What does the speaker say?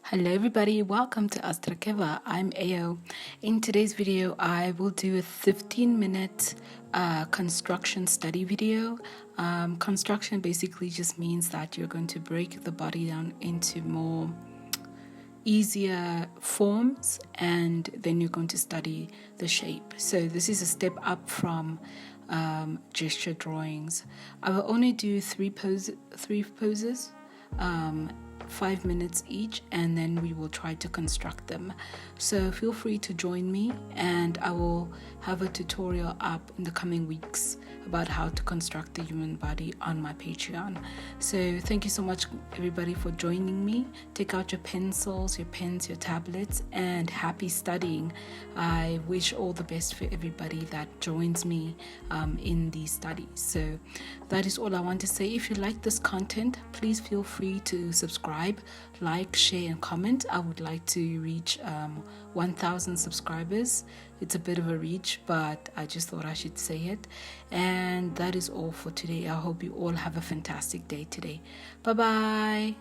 Hello everybody, welcome to astraeakeva. I'm Aio. In today's video, I will do a 15-minute construction study video. Construction basically just means that you're going to break the body down into more easier forms, and then you're going to study the shape. So this is a step up from gesture drawings. I will only do three poses, 5 minutes each, and then we will try to construct them. So feel free to join me, and I will have a tutorial up in the coming weeks about how to construct the human body on my Patreon. So thank you so much everybody for joining me. Take out your pencils, your pens, your tablets, and happy studying. I wish all the best for everybody that joins me in these studies. So that is all I want to say. If you like this content, please feel free to subscribe, like, share, and comment. I would like to reach 1,000 subscribers. It's a bit of a reach, but I just thought I should say it. And that is all for today. I hope you all have a fantastic day today. Bye-bye.